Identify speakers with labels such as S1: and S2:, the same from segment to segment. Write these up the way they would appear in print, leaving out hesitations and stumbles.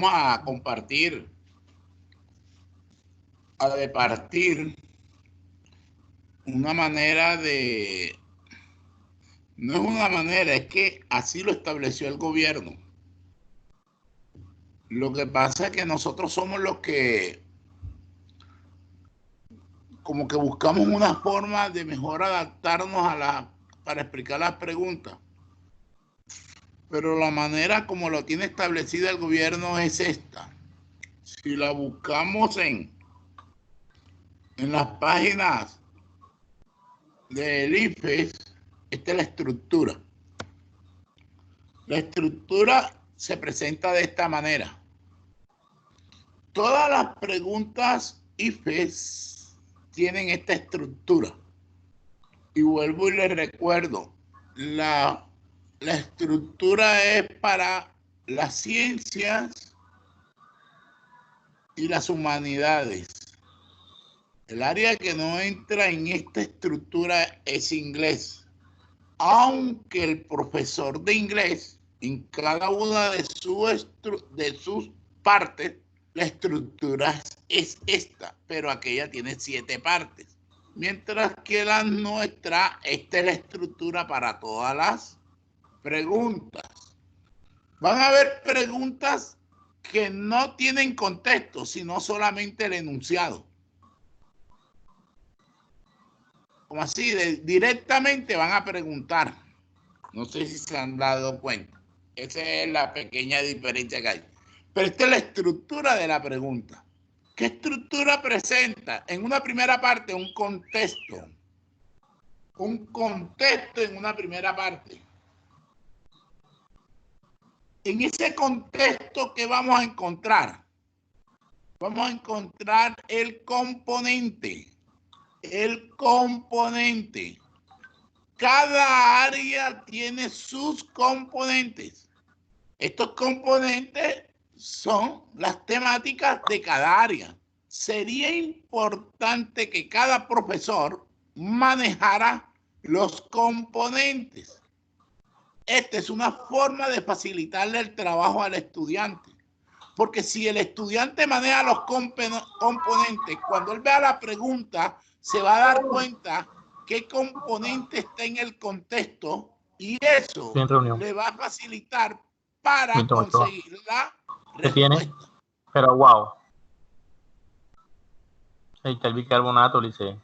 S1: vamos a compartir, a departir una manera de... No es una manera, es que así lo estableció el gobierno. Lo que pasa es que nosotros somos los que como que buscamos una forma de mejor adaptarnos para explicar las preguntas. Pero la manera como lo tiene establecida el gobierno es esta. Si la buscamos en las páginas del IFES, esta es la estructura. La estructura se presenta de esta manera. Todas las preguntas IFES tienen esta estructura. Y vuelvo y les recuerdo, la estructura es para las ciencias y las humanidades. El área que no entra en esta estructura es inglés. Aunque el profesor de inglés, en cada una de sus partes, la estructura es esta, pero aquella tiene 7 partes. Mientras que la nuestra, esta es la estructura para todas las preguntas. Van a haber preguntas que no tienen contexto, sino solamente el enunciado. Como así, directamente van a preguntar. No sé si se han dado cuenta. Esa es la pequeña diferencia que hay. Pero esta es la estructura de la pregunta. ¿Qué estructura presenta? En una primera parte, un contexto. Un contexto en una primera parte. En ese contexto, ¿qué vamos a encontrar? Vamos a encontrar el componente. El componente. Cada área tiene sus componentes. Estos componentes son las temáticas de cada área. Sería importante que cada profesor manejara los componentes. Esta es una forma de facilitarle el trabajo al estudiante. Porque si el estudiante maneja los componentes, cuando él vea la pregunta, se va a dar cuenta qué componente está en el contexto y eso le va a facilitar para conseguir la respuesta.
S2: Pero wow. Hay que el bicarbonato, dice.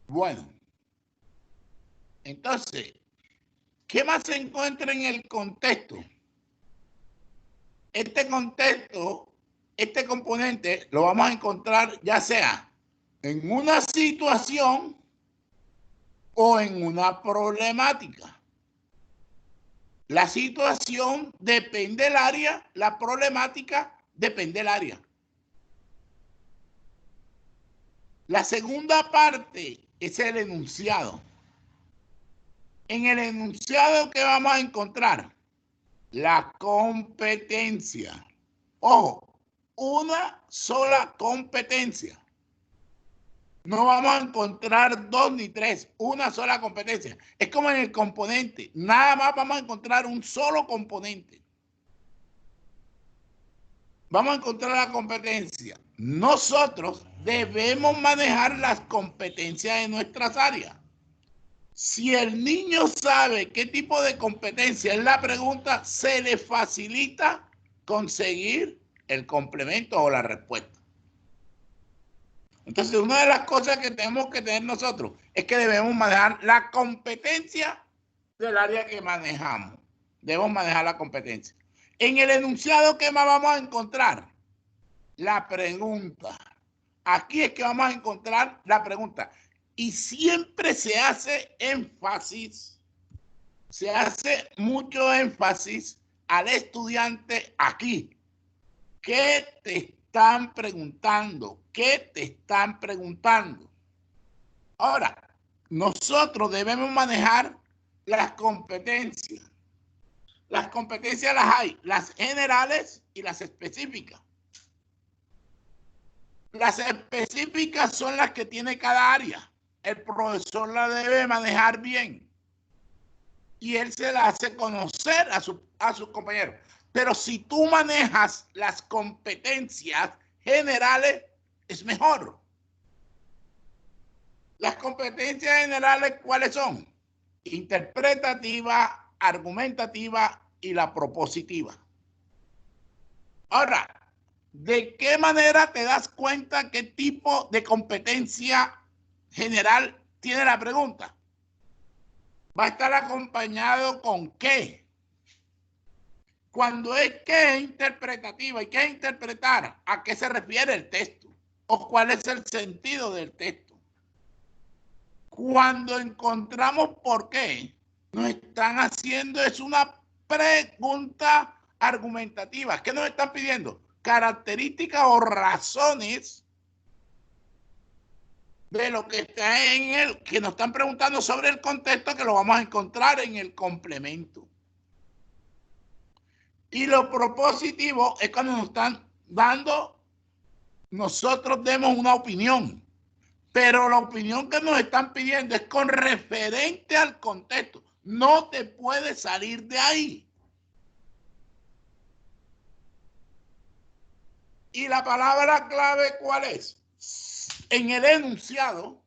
S1: Bueno, entonces, ¿qué más se encuentra en el contexto? Este contexto, este componente, lo vamos a encontrar ya sea en una situación o en una problemática. La situación depende del área, la problemática depende del área. La segunda parte es el enunciado. En el enunciado, ¿qué vamos a encontrar? La competencia. Ojo, una sola competencia. No vamos a encontrar 2 ni 3, una sola competencia. Es como en el componente. Nada más vamos a encontrar un solo componente. Vamos a encontrar la competencia. Nosotros debemos manejar las competencias de nuestras áreas. Si el niño sabe qué tipo de competencia es la pregunta, se le facilita conseguir el complemento o la respuesta. Entonces, una de las cosas que tenemos que tener nosotros es que debemos manejar la competencia del área que manejamos. Debemos manejar la competencia. En el enunciado, ¿qué más vamos a encontrar? La pregunta. Aquí es que vamos a encontrar la pregunta. Y siempre se hace énfasis, se hace mucho énfasis al estudiante aquí. ¿Qué te están preguntando? ¿Qué te están preguntando? Ahora, nosotros debemos manejar las competencias. Las competencias las hay, las generales y las específicas. Las específicas son las que tiene cada área. El profesor la debe manejar bien. y él se la hace conocer a sus compañeros. Pero si tú manejas las competencias generales, es mejor. Las competencias generales, ¿cuáles son? Interpretativa, argumentativa y la propositiva. Ahora, ¿de qué manera te das cuenta qué tipo de competencia general tiene la pregunta? Va a estar acompañado con qué. Cuando es que es interpretativa y qué es interpretar, ¿a qué se refiere el texto? ¿O cuál es el sentido del texto? Cuando encontramos por qué, nos están haciendo es una pregunta argumentativa. ¿Qué nos están pidiendo? Características o razones de lo que está en el, que nos están preguntando sobre el contexto, que lo vamos a encontrar en el complemento. Y lo propositivo es cuando nos están dando, nosotros demos una opinión, pero la opinión que nos están pidiendo es con referente al contexto. No te puedes salir de ahí. Y la palabra clave, ¿cuál es? En el enunciado,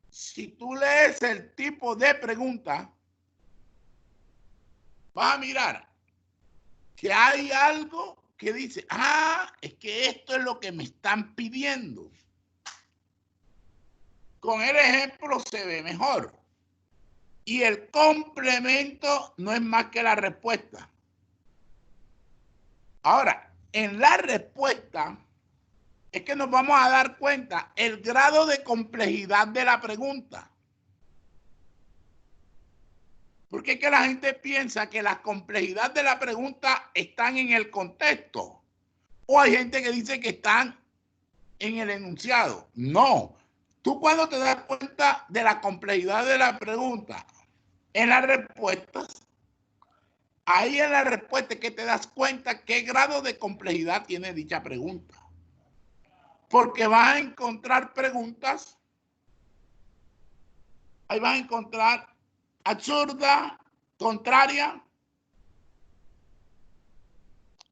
S1: si tú lees el tipo de pregunta, vas a mirar que hay algo que dice, es que esto es lo que me están pidiendo. Con el ejemplo se ve mejor. Y el complemento no es más que la respuesta. Ahora, en la respuesta es que nos vamos a dar cuenta el grado de complejidad de la pregunta. Porque es que la gente piensa que la complejidad de la pregunta están en el contexto. O hay gente que dice que están en el enunciado. No. Tú cuando te das cuenta de la complejidad de la pregunta en las respuestas, ahí en la respuesta es que te das cuenta qué grado de complejidad tiene dicha pregunta. Porque vas a encontrar preguntas, ahí vas a encontrar absurda, contraria,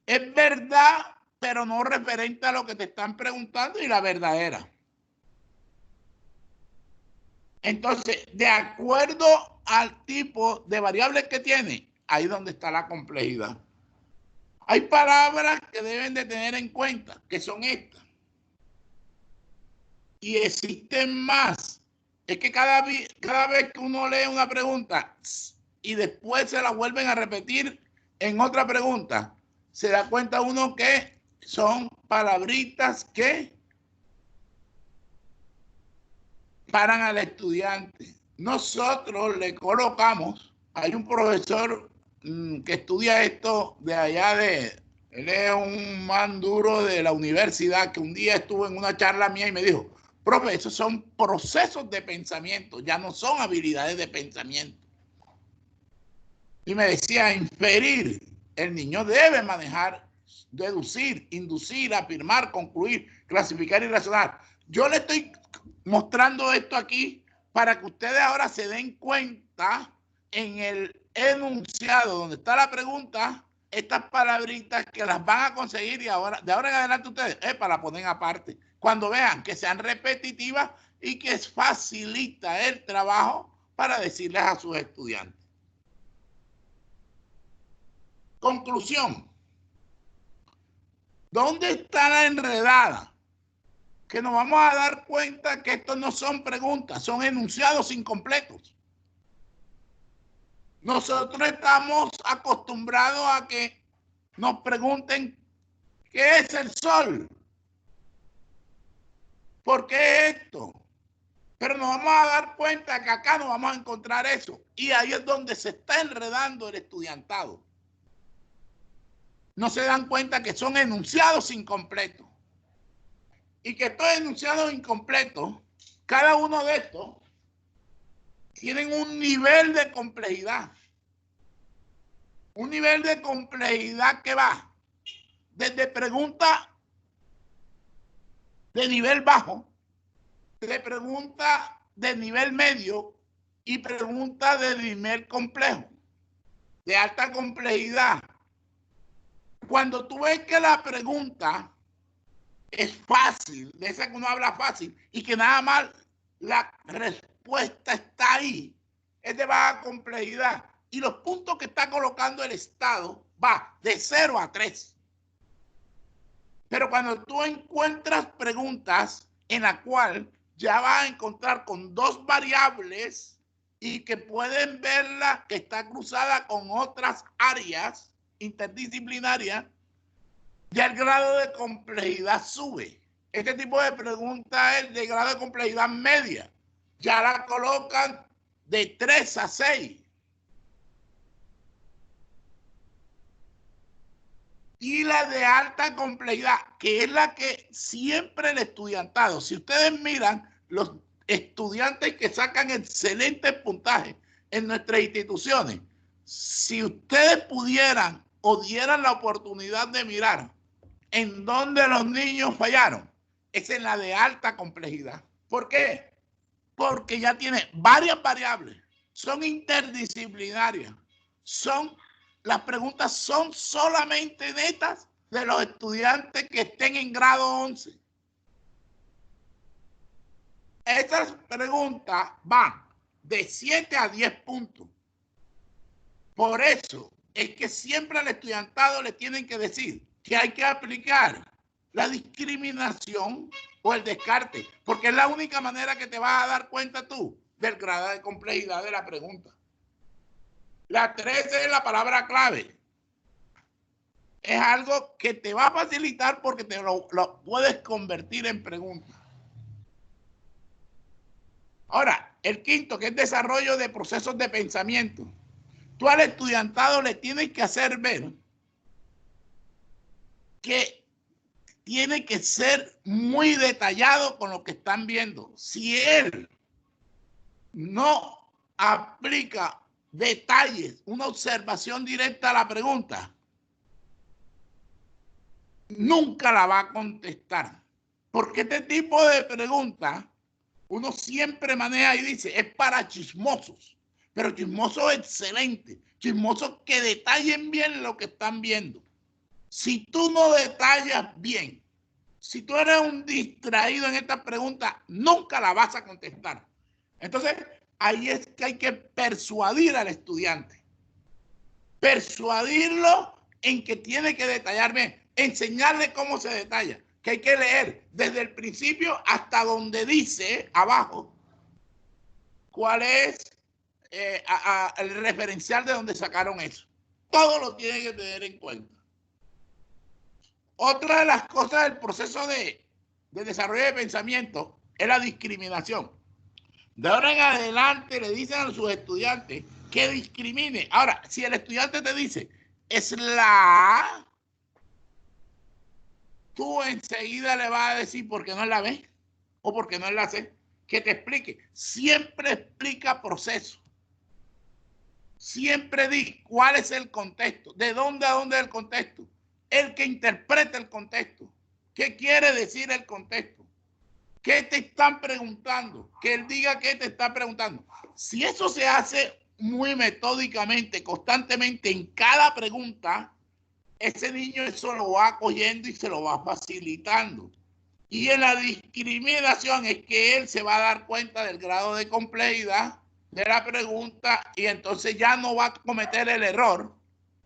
S1: es verdad, pero no referente a lo que te están preguntando, y la verdadera. Entonces, de acuerdo al tipo de variables que tiene, ahí es donde está la complejidad. Hay palabras que deben de tener en cuenta, que son estas. Y existen más. Es que cada vez que uno lee una pregunta y después se la vuelven a repetir en otra pregunta, se da cuenta uno que son palabritas que paran al estudiante. Nosotros le colocamos, hay un profesor que estudia esto de allá él es un man duro de la universidad, que un día estuvo en una charla mía y me dijo, profe, esos son procesos de pensamiento, ya no son habilidades de pensamiento. Y me decía, inferir, el niño debe manejar, deducir, inducir, afirmar, concluir, clasificar y razonar. Yo le estoy mostrando esto aquí para que ustedes ahora se den cuenta en el enunciado donde está la pregunta, estas palabritas que las van a conseguir, y de ahora en adelante ustedes para poner aparte. Cuando vean que sean repetitivas y que facilita el trabajo para decirles a sus estudiantes. Conclusión. ¿Dónde está la enredada? Que nos vamos a dar cuenta que estos no son preguntas, son enunciados incompletos. Nosotros estamos acostumbrados a que nos pregunten ¿qué es el sol? ¿Por qué esto? Pero nos vamos a dar cuenta que acá no vamos a encontrar eso. Y ahí es donde se está enredando el estudiantado. No se dan cuenta que son enunciados incompletos. Y que estos enunciados incompletos, cada uno de estos, tienen un nivel de complejidad. Un nivel de complejidad que va desde preguntas de nivel bajo, de preguntas de nivel medio y preguntas de nivel complejo, de alta complejidad. Cuando tú ves que la pregunta es fácil, de esa que uno habla fácil, y que nada más la respuesta está ahí, es de baja complejidad, y los puntos que está colocando el Estado va de 0 a 3. Pero cuando tú encuentras preguntas en la cual ya vas a encontrar con 2 variables y que pueden verla que está cruzada con otras áreas interdisciplinarias, ya el grado de complejidad sube. Este tipo de preguntas es de grado de complejidad media. Ya la colocan de 3 a 6. Y la de alta complejidad, que es la que siempre el estudiantado, si ustedes miran los estudiantes que sacan excelentes puntajes en nuestras instituciones, si ustedes pudieran o dieran la oportunidad de mirar en dónde los niños fallaron, es en la de alta complejidad. ¿Por qué? Porque ya tiene varias variables, son interdisciplinarias, las preguntas son solamente netas de los estudiantes que estén en grado 11. Estas preguntas van de 7 a 10 puntos. Por eso es que siempre al estudiantado le tienen que decir que hay que aplicar la discriminación o el descarte, porque es la única manera que te vas a dar cuenta tú del grado de complejidad de la pregunta. La 13 es la palabra clave. Es algo que te va a facilitar porque te lo puedes convertir en pregunta. Ahora, el quinto, que es desarrollo de procesos de pensamiento. Tú al estudiantado le tienes que hacer ver que tiene que ser muy detallado con lo que están viendo. Si él no aplica detalles, una observación directa a la pregunta, nunca la va a contestar. Porque este tipo de preguntas uno siempre maneja y dice, es para chismosos, pero chismosos excelentes, chismosos que detallen bien lo que están viendo. Si tú no detallas bien, si tú eres un distraído en esta pregunta, nunca la vas a contestar. Entonces, ahí es que hay que persuadir al estudiante. Persuadirlo en que tiene que detallar bien, enseñarle cómo se detalla, que hay que leer desde el principio hasta donde dice abajo cuál es el referencial de donde sacaron eso. Todo lo tiene que tener en cuenta. Otra de las cosas del proceso de desarrollo de pensamiento es la discriminación. De ahora en adelante le dicen a sus estudiantes que discrimine. Ahora, si el estudiante te dice, es la A, tú enseguida le vas a decir por qué no es la B o por qué no es la C. Que te explique. Siempre explica proceso. Siempre di cuál es el contexto, de dónde a dónde es el contexto. El que interpreta el contexto. ¿Qué quiere decir el contexto? ¿Qué te están preguntando? Que él diga qué te está preguntando. Si eso se hace muy metódicamente, constantemente en cada pregunta, ese niño eso lo va cogiendo y se lo va facilitando. Y en la discriminación es que él se va a dar cuenta del grado de complejidad de la pregunta y entonces ya no va a cometer el error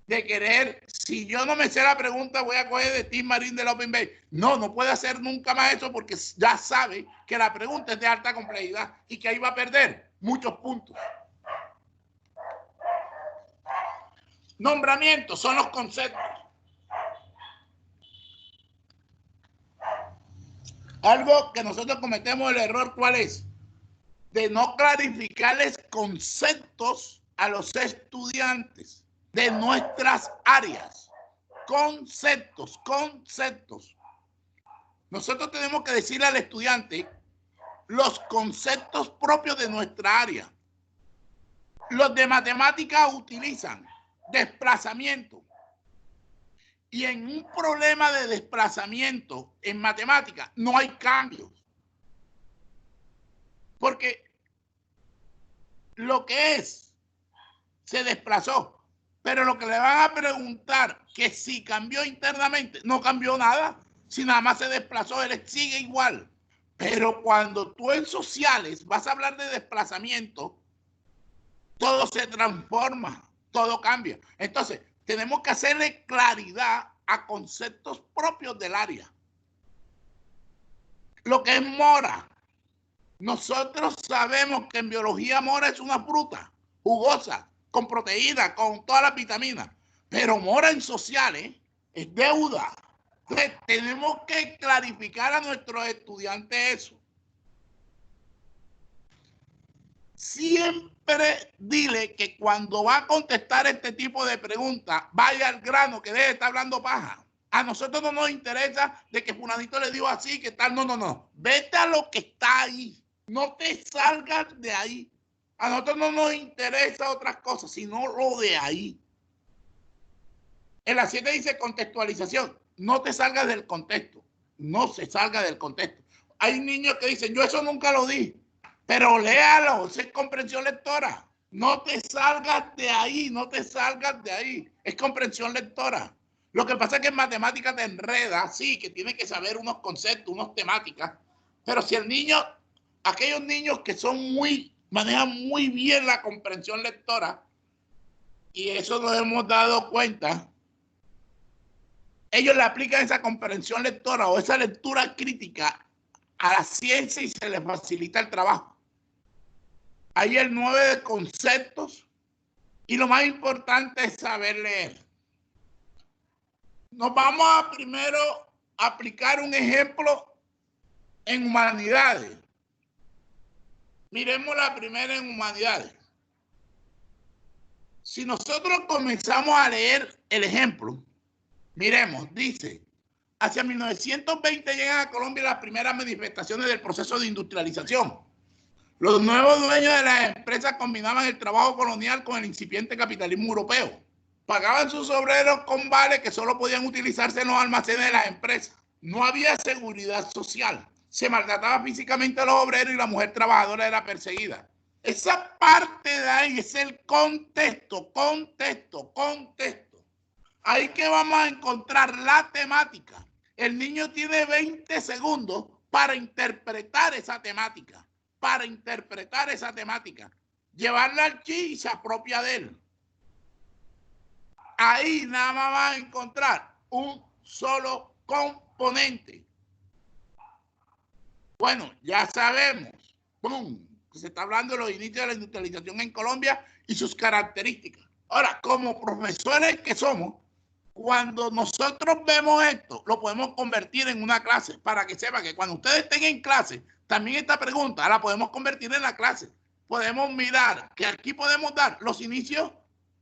S1: de querer, si yo no me sé la pregunta, voy a coger de Tim Marín del Open Bay. No, no puede hacer nunca más eso porque ya sabe que la pregunta es de alta complejidad y que ahí va a perder muchos puntos. Nombramientos son los conceptos. Algo que nosotros cometemos el error, ¿cuál es? De no clarificarles conceptos a los estudiantes de nuestras áreas. Conceptos. Nosotros tenemos que decirle al estudiante los conceptos propios de nuestra área. Los de matemáticas utilizan desplazamiento. Y en un problema de desplazamiento en matemáticas no hay cambios. Porque lo que es, se desplazó. Pero lo que le van a preguntar, que si cambió internamente, no cambió nada. Si nada más se desplazó, él sigue igual. Pero cuando tú en sociales vas a hablar de desplazamiento, todo se transforma, todo cambia. Entonces, tenemos que hacerle claridad a conceptos propios del área. Lo que es mora. Nosotros sabemos que en biología mora es una fruta jugosa, con proteína, con todas las vitaminas. Pero mora en sociales es deuda. Entonces, tenemos que clarificar a nuestros estudiantes eso. Siempre dile que cuando va a contestar este tipo de preguntas, vaya al grano, que deje de estar hablando paja. A nosotros no nos interesa de que fulanito le dijo así, que tal. No, no, no. Vete a lo que está ahí. No te salgas de ahí. A nosotros no nos interesa otras cosas, sino lo de ahí. En la 7 dice contextualización. No te salgas del contexto. No se salga del contexto. Hay niños que dicen, yo eso nunca lo di. Pero léalo, es comprensión lectora. No te salgas de ahí, no te salgas de ahí. Es comprensión lectora. Lo que pasa es que en matemáticas te enreda, sí, que tiene que saber unos conceptos, unas temáticas. Pero si el niño, aquellos niños que son manejan muy bien la comprensión lectora, y eso nos hemos dado cuenta, ellos le aplican esa comprensión lectora o esa lectura crítica a la ciencia y se les facilita el trabajo. Hay el 9 de conceptos y lo más importante es saber leer. Nos vamos a primero aplicar un ejemplo en humanidades. Miremos la primera en humanidades. Si nosotros comenzamos a leer el ejemplo, miremos, dice, hacia 1920 llegan a Colombia las primeras manifestaciones del proceso de industrialización. Los nuevos dueños de las empresas combinaban el trabajo colonial con el incipiente capitalismo europeo. Pagaban sus obreros con vales que solo podían utilizarse en los almacenes de las empresas. No había seguridad social. Se maltrataba físicamente a los obreros y la mujer trabajadora era perseguida. Esa parte de ahí es el contexto. Ahí que vamos a encontrar la temática. El niño tiene 20 segundos para interpretar esa temática. Llevarla al chi y se apropia de él. Ahí nada más va a encontrar un solo componente. Bueno, ya sabemos, ¡pum!, que se está hablando de los inicios de la industrialización en Colombia y sus características. Ahora, como profesores que somos, cuando nosotros vemos esto, lo podemos convertir en una clase para que sepa que cuando ustedes estén en clase, también esta pregunta la podemos convertir en la clase. Podemos mirar que aquí podemos dar los inicios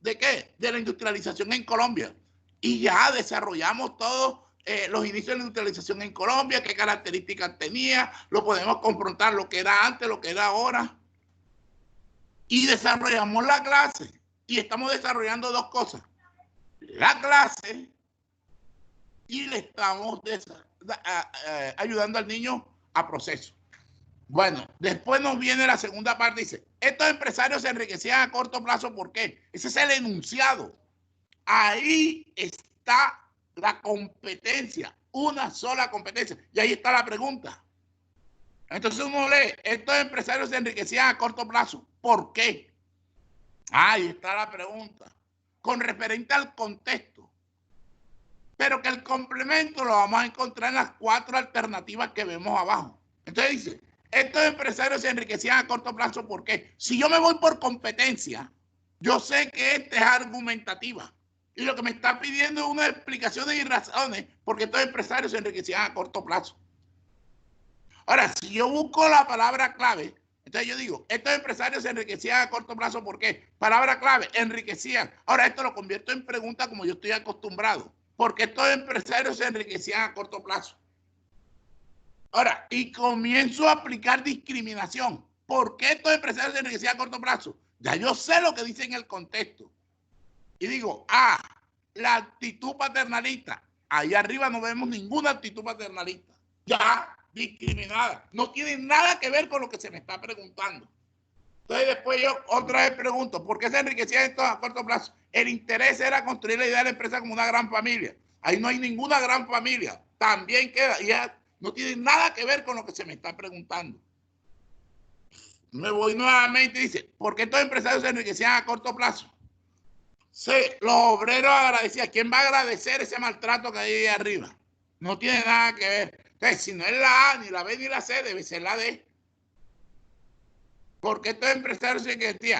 S1: de ¿qué? De la industrialización en Colombia. Y ya desarrollamos todos los inicios de la industrialización en Colombia, qué características tenía, lo podemos confrontar lo que era antes, lo que era ahora. Y desarrollamos la clase. Y estamos desarrollando dos cosas. La clase y le estamos ayudando al niño a proceso. Bueno, después nos viene la segunda parte, dice, estos empresarios se enriquecían a corto plazo, ¿por qué? Ese es el enunciado. Ahí está la competencia, una sola competencia, y ahí está la pregunta. Entonces uno lee, estos empresarios se enriquecían a corto plazo, ¿por qué? Ahí está la pregunta, con referente al contexto. Pero que el complemento lo vamos a encontrar en las 4 alternativas que vemos abajo. Entonces dice, estos empresarios se enriquecían a corto plazo, ¿por qué? Si yo me voy por competencia, yo sé que esta es argumentativa. Y lo que me está pidiendo es una explicación y razones porque estos empresarios se enriquecían a corto plazo. Ahora, si yo busco la palabra clave, entonces yo digo, estos empresarios se enriquecían a corto plazo, ¿por qué? Palabra clave, enriquecían. Ahora esto lo convierto en pregunta como yo estoy acostumbrado. Porque estos empresarios se enriquecían a corto plazo. Ahora, y comienzo a aplicar discriminación. ¿Por qué estos empresarios se enriquecían a corto plazo? Ya yo sé lo que dice en el contexto. Y digo, la actitud paternalista. Ahí arriba no vemos ninguna actitud paternalista. Ya discriminada. No tiene nada que ver con lo que se me está preguntando. Entonces después yo otra vez pregunto, ¿por qué se enriquecían estos a corto plazo? El interés era construir la idea de la empresa como una gran familia. Ahí no hay ninguna gran familia. También queda, ya no tiene nada que ver con lo que se me está preguntando. Me voy nuevamente y dice, ¿por qué estos empresarios se enriquecían a corto plazo? Sí, los obreros agradecían. ¿Quién va a agradecer ese maltrato que hay ahí arriba? No tiene nada que ver. Entonces, si no es la A, ni la B, ni la C, debe ser la D. ¿Por qué estos empresarios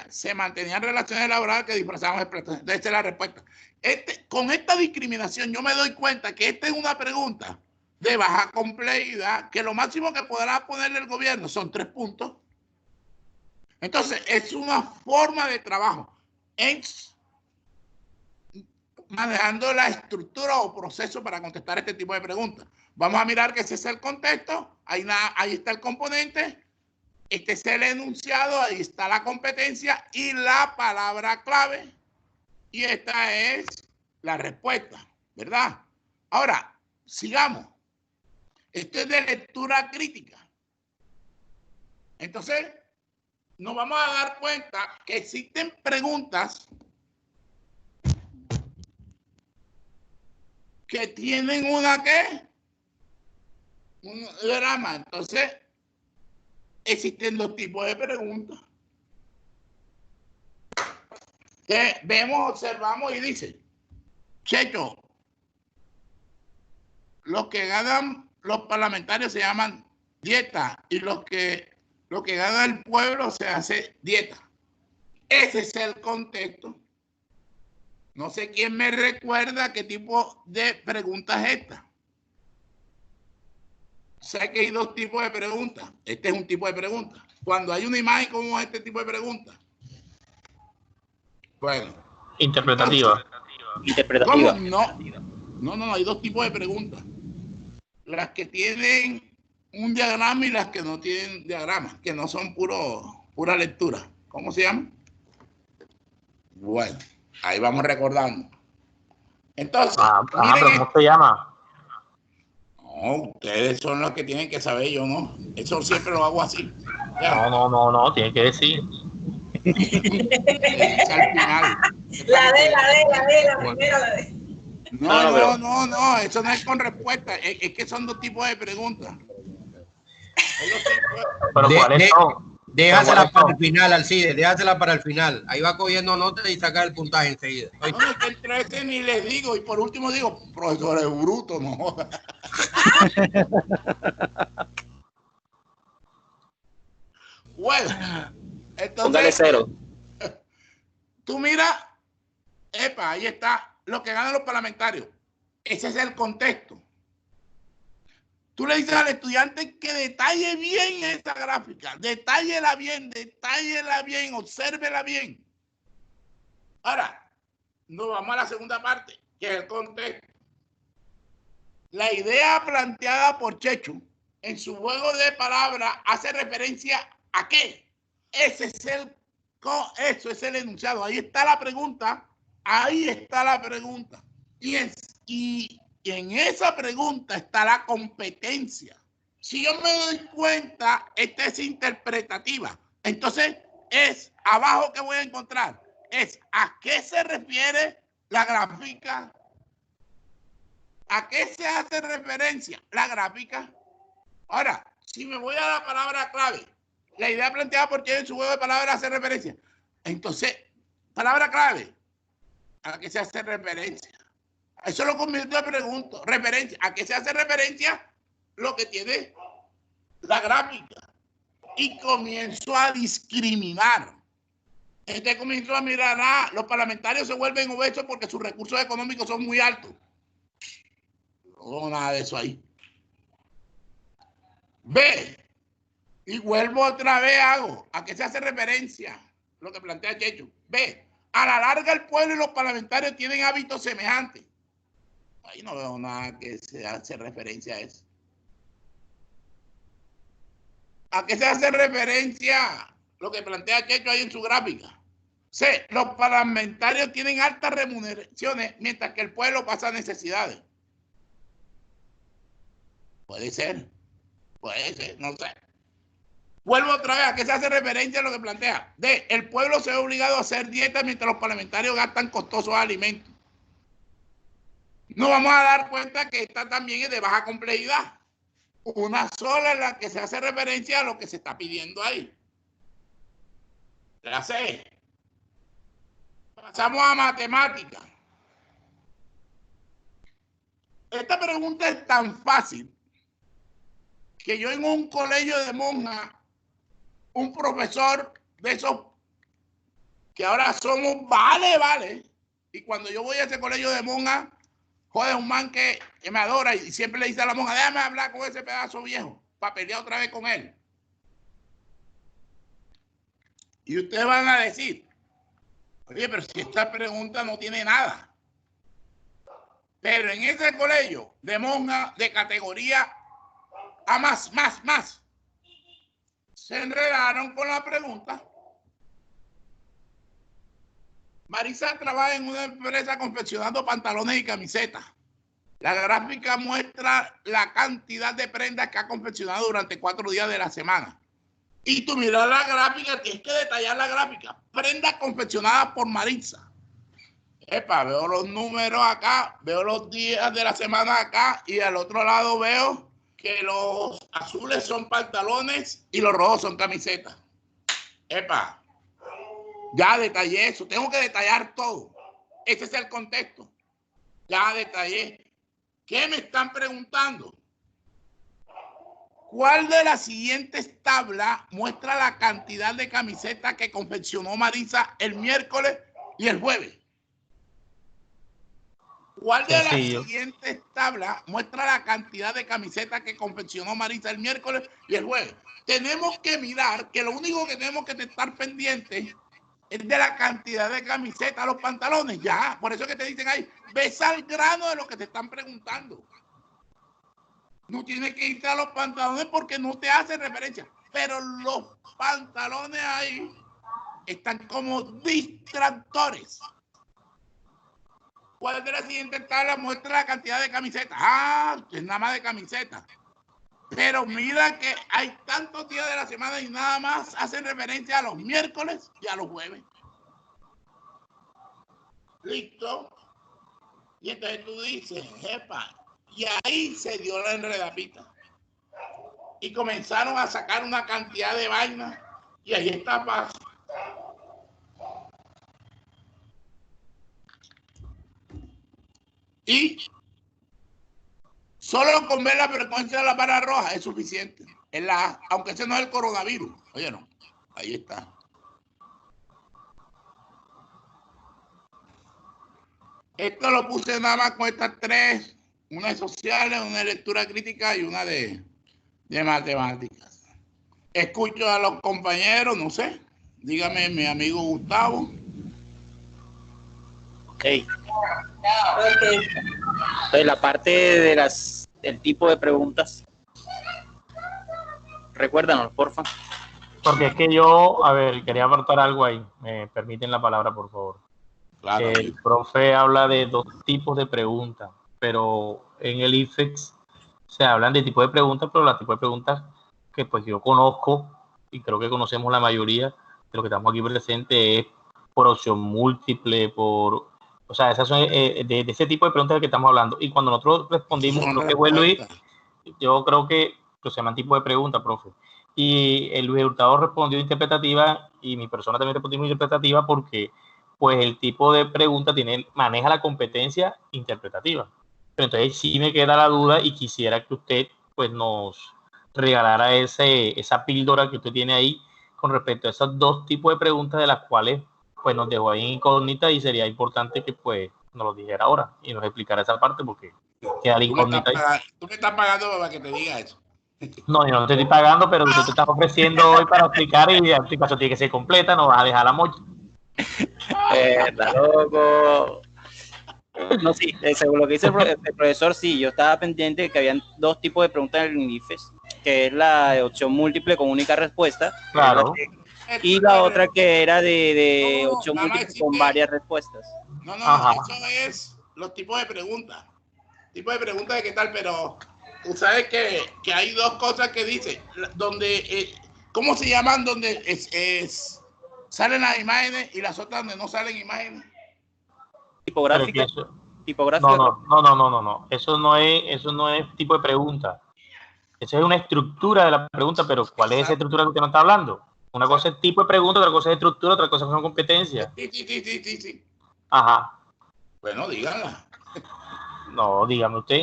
S1: se mantenían relaciones laborales que disfrazaban explotación? Esa es la respuesta. Con esta discriminación yo me doy cuenta que esta es una pregunta de baja complejidad, que lo máximo que podrá ponerle el gobierno son 3 puntos. Entonces, es una forma de trabajo en manejando la estructura o proceso para contestar este tipo de preguntas. Vamos a mirar que ese es el contexto, ahí está el componente, este es el enunciado, ahí está la competencia y la palabra clave, y esta es la respuesta, ¿verdad? Ahora, sigamos. Esto es de lectura crítica. Entonces, nos vamos a dar cuenta que existen preguntas que tienen una ¿qué? Un drama. Entonces, existen 2 tipos de preguntas. Que vemos, observamos y dice, Checho, los que ganan los parlamentarios se llaman dieta y los que gana el pueblo se hace dieta. Ese es el contexto. No sé quién me recuerda qué tipo de pregunta es esta. Sé que hay 2 tipos de preguntas. Este es un tipo de pregunta. Cuando hay una imagen, ¿cómo es este tipo de pregunta? Bueno.
S2: Interpretativa.
S3: Interpretativa.
S1: ¿Cómo? No, hay 2 tipos de preguntas. Las que tienen un diagrama y las que no tienen diagrama, que no son pura lectura. ¿Cómo se llama? Bueno, ahí vamos recordando. Entonces,
S2: pero ¿cómo se llama?
S1: No, ustedes son los que tienen que saber, yo no. Eso siempre lo hago así.
S2: Ya. No, tiene que decir.
S1: Al final.
S4: La primera, la D.
S1: No, eso no es con respuesta. Es que son 2 tipos de preguntas.
S2: Pero ¿cuáles son?
S3: Déjasela para el final, Alcides, déjasela para el final. Ahí va cogiendo notas y saca el puntaje enseguida.
S1: No, es que el 13 ni les digo. Y por último digo, profesor es bruto, no. Bueno, entonces.
S3: Póngale 0.
S1: Tú mira, epa, ahí está lo que ganan los parlamentarios. Ese es el contexto. Tú le dices al estudiante que detalle bien esa gráfica, detállela bien, obsérvela bien. Ahora, nos vamos a la segunda parte, que es el contexto. La idea planteada por Checho en su juego de palabras hace referencia a qué. Eso es el enunciado. Ahí está la pregunta. Y en esa pregunta está la competencia. Si yo me doy cuenta, esta es interpretativa. Entonces, es abajo que voy a encontrar. Es a qué se refiere la gráfica. ¿A qué se hace referencia la gráfica? Ahora, si me voy a la palabra clave, la idea planteada por Checho en su juego de palabras hace referencia. Entonces, palabra clave, ¿a qué se hace referencia? Eso lo convierto en pregunta. Referencia. ¿A qué se hace referencia? Lo que tiene la gráfica. Y comienzo a discriminar. Comienzo a mirar, los parlamentarios se vuelven obesos porque sus recursos económicos son muy altos. No, nada de eso ahí. B. Y vuelvo otra vez, ¿a qué se hace referencia? Lo que plantea Checho. B. A la larga el pueblo y los parlamentarios tienen hábitos semejantes. Ahí no veo nada que se hace referencia a eso. ¿A qué se hace referencia lo que plantea Checho ahí en su gráfica? C. Los parlamentarios tienen altas remuneraciones mientras que el pueblo pasa necesidades. Puede ser, no sé. Vuelvo otra vez a que se hace referencia a lo que plantea. D. El pueblo se ve obligado a hacer dieta mientras los parlamentarios gastan costosos alimentos. Nos vamos a dar cuenta que esta también es de baja complejidad. Una sola en la que se hace referencia a lo que se está pidiendo ahí. La C. Pasamos a matemáticas. Esta pregunta es tan fácil que yo en un colegio de monjas, un profesor de esos que ahora somos, vale, y cuando yo voy a ese colegio de monjas, joder, un man que me adora y siempre le dice a la monja, déjame hablar con ese pedazo viejo para pelear otra vez con él. Y ustedes van a decir, oye, pero si esta pregunta no tiene nada. Pero en ese colegio de monjas de categoría A más, se enredaron con la pregunta. Marisa trabaja en una empresa confeccionando pantalones y camisetas. La gráfica muestra la cantidad de prendas que ha confeccionado durante 4 días de la semana. Y tú miras la gráfica, tienes que detallar la gráfica. Prendas confeccionadas por Marisa. Epa, veo los números acá, veo los días de la semana acá y al otro lado veo que los azules son pantalones y los rojos son camisetas. Epa, ya detallé eso, tengo que detallar todo. Ese es el contexto. Ya detallé. ¿Qué me están preguntando? ¿Cuál de las siguientes tablas muestra la cantidad de camisetas que confeccionó Marisa el miércoles y el jueves? ¿Cuál de las siguientes tablas muestra la cantidad de camisetas que confeccionó Marisa el miércoles y el jueves? Tenemos que mirar que lo único que tenemos que estar pendientes es de la cantidad de camisetas, los pantalones. Ya, por eso es que te dicen ahí, ves al grano de lo que te están preguntando. No tienes que irte a los pantalones porque no te hace referencia. Pero los pantalones ahí están como distractores. ¿Cuál de las siguientes tablas muestra la cantidad de camisetas? Ah, es nada más de camisetas. Pero mira que hay tantos días de la semana y nada más hacen referencia a los miércoles y a los jueves. ¿Listo? Y entonces tú dices, jepa, y ahí se dio la enredapita. Y comenzaron a sacar una cantidad de vainas y ahí está Paz. Y solo con ver la frecuencia de la barra roja es suficiente. En la, aunque ese no es el coronavirus. Oye, no. Ahí está. Esto lo puse nada más con estas 3. Una de sociales, una de lectura crítica y una de matemáticas. Escucho a los compañeros, no sé. Dígame, mi amigo Gustavo.
S5: Okay. Entonces, la parte de del tipo de preguntas, recuérdanos, porfa.
S2: Porque es que yo, a ver, quería aportar algo ahí. Me permiten la palabra, por favor.
S1: Claro.
S2: El profe habla de 2 tipos de preguntas, pero en el IFEX se hablan de tipo de preguntas, pero los tipos de preguntas que pues yo conozco y creo que conocemos la mayoría de los que estamos aquí presentes es por opción múltiple, o sea, esas son de ese tipo de preguntas de que estamos hablando. Y cuando nosotros respondimos, lo que fue Luis, yo creo que se llaman tipo de preguntas, profe. Y el Luis Hurtado respondió interpretativa y mi persona también respondió interpretativa porque pues el tipo de pregunta maneja la competencia interpretativa. Pero entonces sí me queda la duda y quisiera que usted pues nos regalara esa píldora que usted tiene ahí con respecto a esos 2 tipos de preguntas de las cuales pues nos dejó ahí incógnita y sería importante que pues nos lo dijera ahora y nos explicara esa parte porque queda la incógnita ahí.
S1: Tú me estás pagando para que te diga eso.
S2: No, yo no te estoy pagando, pero tú te estás ofreciendo hoy para explicar y la explicación tiene que ser completa, no vas a dejar la mocha.
S5: Está loco. No, sí, según lo que dice el profesor, sí, yo estaba pendiente de que habían 2 tipos de preguntas en el IFES, que es la de opción múltiple con única respuesta.
S2: Claro.
S5: Y la otra que era de opción múltiple con varias respuestas.
S1: No, eso es los tipos de preguntas. Tipo de preguntas de qué tal, pero tú sabes que hay 2 cosas que dice, donde ¿Cómo se llaman donde salen las imágenes y las otras donde no salen imágenes?
S5: Tipográfica.
S2: No,
S5: Tipográfica.
S2: no. Eso no es tipo de pregunta. Esa es una estructura de la pregunta, pero ¿cuál es esa estructura que usted no está hablando? Una cosa es tipo de pregunta, otra cosa es estructura, otra cosa son competencias.
S1: Sí.
S2: Ajá.
S1: Bueno, díganla.
S2: No, dígame usted.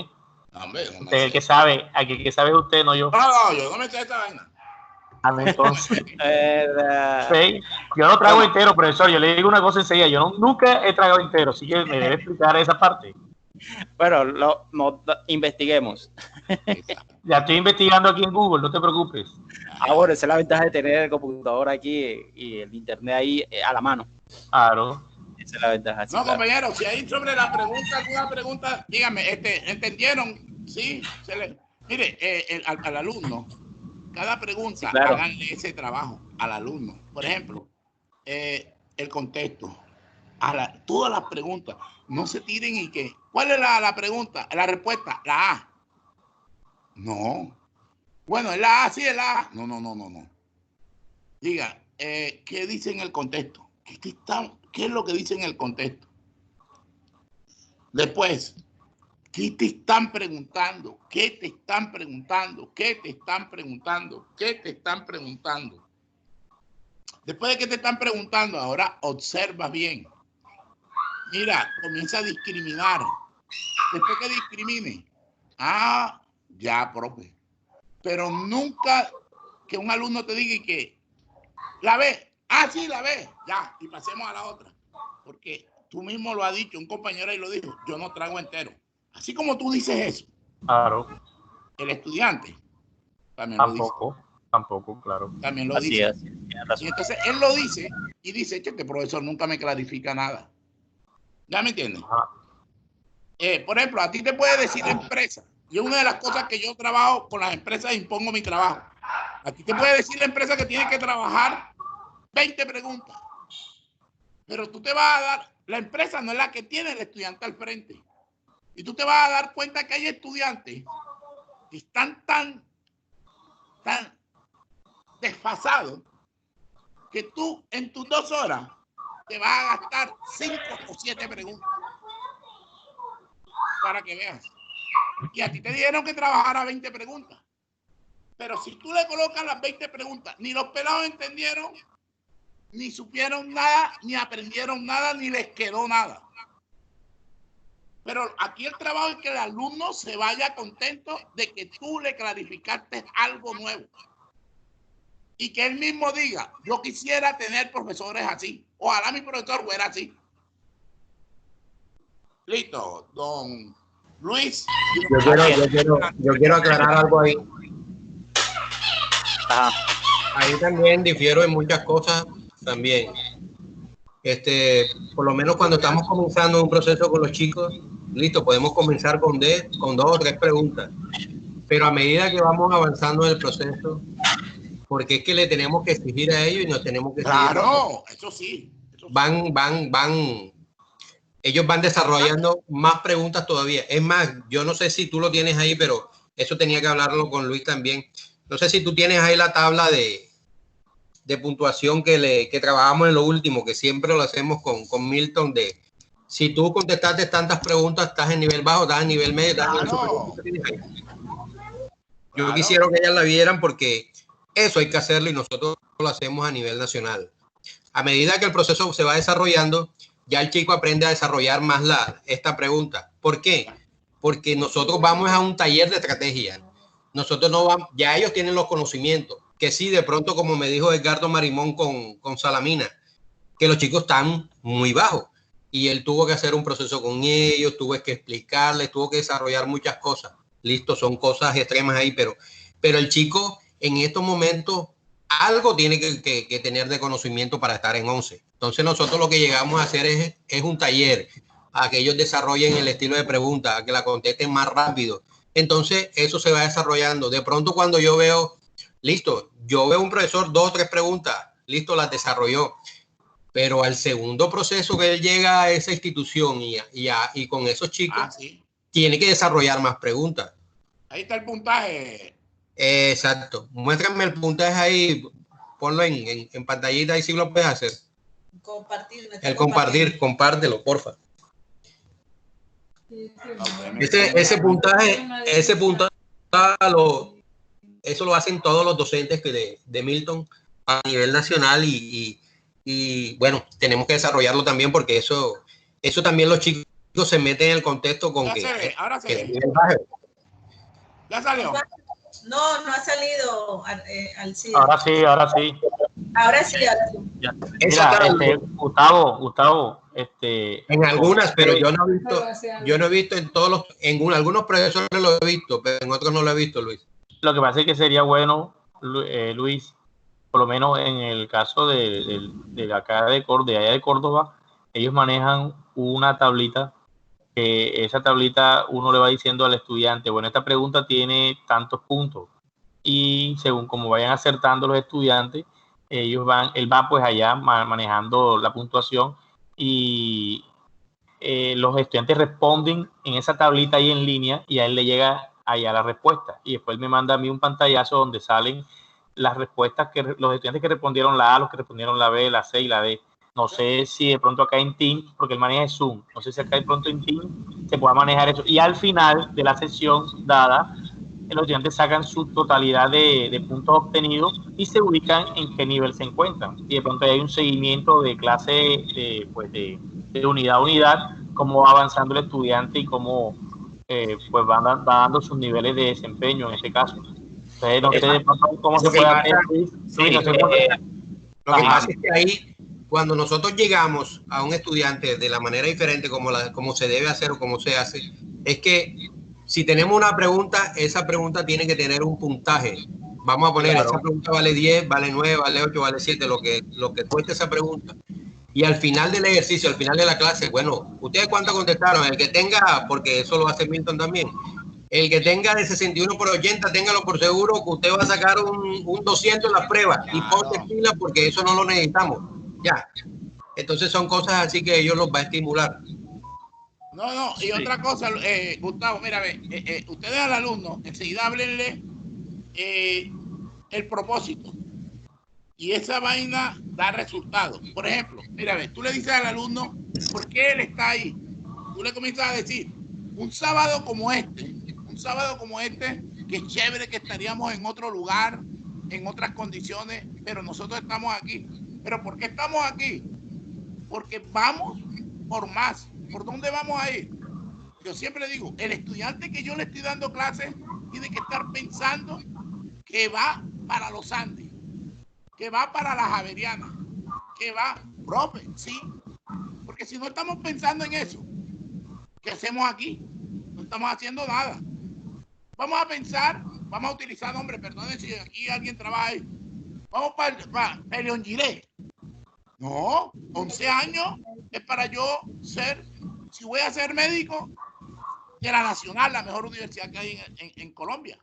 S1: No, hombre, no
S2: Usted es el
S1: sé.
S2: que sabe, aquí el que sabe es usted, no yo.
S1: No, yo no me sé esta vaina.
S2: Entonces,
S5: Eh,
S2: sí, yo no trago entero, profesor. Yo le digo una cosa enseguida. Yo nunca he tragado entero, así que me debe explicar esa parte.
S5: bueno, investiguemos.
S2: Ya estoy investigando aquí en Google, no te preocupes.
S5: Bueno, esa es la ventaja de tener el computador aquí y el internet ahí a la mano.
S2: Claro.
S5: Esa es la ventaja. Sí,
S1: No,
S5: claro.
S1: compañero, si hay sobre la pregunta, alguna pregunta, dígame, ¿entendieron? Sí, mire, al alumno, cada pregunta,
S5: Sí, claro.
S1: háganle ese trabajo al alumno. Por ejemplo, el contexto, todas las preguntas, no se tiren y que, ¿cuál es la pregunta? La respuesta, la A. No. Bueno, es la A, sí, es la A. No. Diga, ¿qué dice en el contexto? ¿Qué es lo que dice en el contexto? Después, ¿qué te están preguntando? ¿Qué te están preguntando? ¿Qué te están preguntando? ¿Qué te están preguntando? Después de que te están preguntando, ahora observa bien. Mira, comienza a discriminar. Después que discrimine, ya, profe. Pero nunca que un alumno te diga que la ve, sí, la ve, ya, y pasemos a la otra. Porque tú mismo lo has dicho, un compañero ahí lo dijo, yo no trago entero. Así como tú dices eso,
S2: Claro.
S1: el estudiante también lo dice.
S2: Tampoco, claro.
S1: También lo
S5: Así
S1: dice.
S5: es. Tienes razón.
S1: Y entonces él lo dice y dice que este profesor nunca me clarifica nada. ¿Ya me entiendes? Por ejemplo, a ti te puede decir la empresa. Y una de las cosas que yo trabajo con las empresas, impongo mi trabajo. A ti te puede decir la empresa que tiene que trabajar 20 preguntas. Pero tú te vas a dar, la empresa no es la que tiene el estudiante al frente. Y tú te vas a dar cuenta que hay estudiantes que están tan desfasados que tú en tus 2 horas te vas a gastar 5 o 7 preguntas para que veas. Y a ti te dijeron que trabajara 20 preguntas. Pero si tú le colocas las 20 preguntas, ni los pelados entendieron, ni supieron nada, ni aprendieron nada, ni les quedó nada. Pero aquí el trabajo es que el alumno se vaya contento de que tú le clarificaste algo nuevo. Y que él mismo diga, yo quisiera tener profesores así. Ojalá mi profesor fuera así. Listo, don Luis.
S3: Yo quiero aclarar algo ahí.
S5: Ajá.
S3: Ahí también difiero en muchas cosas también. Por lo menos cuando estamos comenzando un proceso con los chicos, listo, podemos comenzar con 2 o 3 preguntas. Pero a medida que vamos avanzando en el proceso, porque es que le tenemos que exigir a ellos y nos tenemos que exigir.
S1: Claro, eso sí.
S3: Ellos van desarrollando más preguntas todavía. Es más, yo no sé si tú lo tienes ahí, pero eso tenía que hablarlo con Luis también. No sé si tú tienes ahí la tabla de puntuación que trabajamos en lo último, que siempre lo hacemos con Milton, de si tú contestaste tantas preguntas, estás en nivel bajo, estás en nivel medio, estás en nivel superior. Yo quisiera que ellas la vieran porque eso hay que hacerlo y nosotros lo hacemos a nivel nacional. A medida que el proceso se va desarrollando, ya el chico aprende a desarrollar más esta pregunta. ¿Por qué? Porque nosotros vamos a un taller de estrategia. Nosotros no vamos, ya ellos tienen los conocimientos. Que sí, de pronto, como me dijo Edgardo Marimón con Salamina, que los chicos están muy bajos. Y él tuvo que hacer un proceso con ellos, tuvo que explicarles, tuvo que desarrollar muchas cosas. Listo, son cosas extremas ahí, pero el chico en estos momentos algo tiene que tener de conocimiento para estar en 11. Entonces nosotros lo que llegamos a hacer es un taller, a que ellos desarrollen el estilo de pregunta, a que la contesten más rápido. Entonces eso se va desarrollando. De pronto cuando yo veo, listo, yo veo un profesor 2 o 3 preguntas, listo, las desarrolló. Pero al segundo proceso que él llega a esa institución y con esos chicos,
S1: sí,
S3: tiene que desarrollar más preguntas.
S1: Ahí está el puntaje.
S3: Exacto. Muéstrame el puntaje ahí, ponlo en pantallita y sí lo puedes hacer.
S4: Compartir.
S3: El compartir, compártelo, porfa. Ese puntaje, eso lo hacen todos los docentes de Milton a nivel nacional y bueno, tenemos que desarrollarlo también porque eso también los chicos se meten en el contexto con
S1: ahora se ve. ¿Ya salió?
S4: No ha salido al CID.
S2: Ahora sí.
S4: Ahora sí.
S2: Mira, Gustavo,
S3: en algunas, pero yo no he visto en todos algunos profesores lo he visto, pero en otros no lo he visto, Luis.
S2: Lo que pasa es que sería bueno, Luis, por lo menos en el caso de acá de allá de Córdoba, ellos manejan una tablita, que esa tablita uno le va diciendo al estudiante, bueno, esta pregunta tiene tantos puntos, y según como vayan acertando los estudiantes, él va pues allá manejando la puntuación y los estudiantes responden en esa tablita ahí en línea y a él le llega allá la respuesta y después me manda a mí un pantallazo donde salen las respuestas que los estudiantes que respondieron la A, los que respondieron la B, la C y la D. No sé si de pronto acá en Teams, porque el maneja es Zoom, no sé si acá de pronto en Teams se pueda manejar eso. Y al final de la sesión dada, los estudiantes sacan su totalidad de puntos obtenidos y se ubican en qué nivel se encuentran. Y de pronto hay un seguimiento de clase, de unidad a unidad, cómo va avanzando el estudiante y cómo pues va dando sus niveles de desempeño en este caso. Entonces, no sé de pronto cómo se puede hacer.
S3: Lo que pasa es que ahí, cuando nosotros llegamos a un estudiante de la manera diferente como se debe hacer o como se hace, es que si tenemos una pregunta, esa pregunta tiene que tener un puntaje. Vamos a poner, esa pregunta vale 10, vale 9, vale 8, vale 7, lo que cueste esa pregunta. Y al final del ejercicio, al final de la clase, bueno, ¿ustedes cuánto contestaron? El que tenga, porque eso lo hace Milton también, el que tenga de 61 por 80, téngalo por seguro que usted va a sacar un 200 en la prueba. Y ponte pila porque eso no lo necesitamos. Ya. Entonces son cosas así que ellos los va a estimular.
S1: No, y otra cosa, Gustavo, mira, ustedes al alumno, enseguida háblenle el propósito. Y esa vaina da resultados. Por ejemplo, mira, tú le dices al alumno por qué él está ahí. Tú le comienzas a decir, un sábado como este, que es chévere que estaríamos en otro lugar, en otras condiciones, pero nosotros estamos aquí. ¿Pero por qué estamos aquí? Porque vamos por más. ¿Por dónde vamos a ir? Yo siempre digo, el estudiante que yo le estoy dando clases tiene que estar pensando que va para los Andes, que va para la Javeriana, que va, profe, sí. Porque si no estamos pensando en eso, ¿qué hacemos aquí? No estamos haciendo nada. Vamos a pensar, vamos a utilizar nombres, perdón si aquí alguien trabaja ahí. Vamos para León Giré. No, 11 años es para yo ser, si voy a ser médico, de la Nacional, la mejor universidad que hay en Colombia.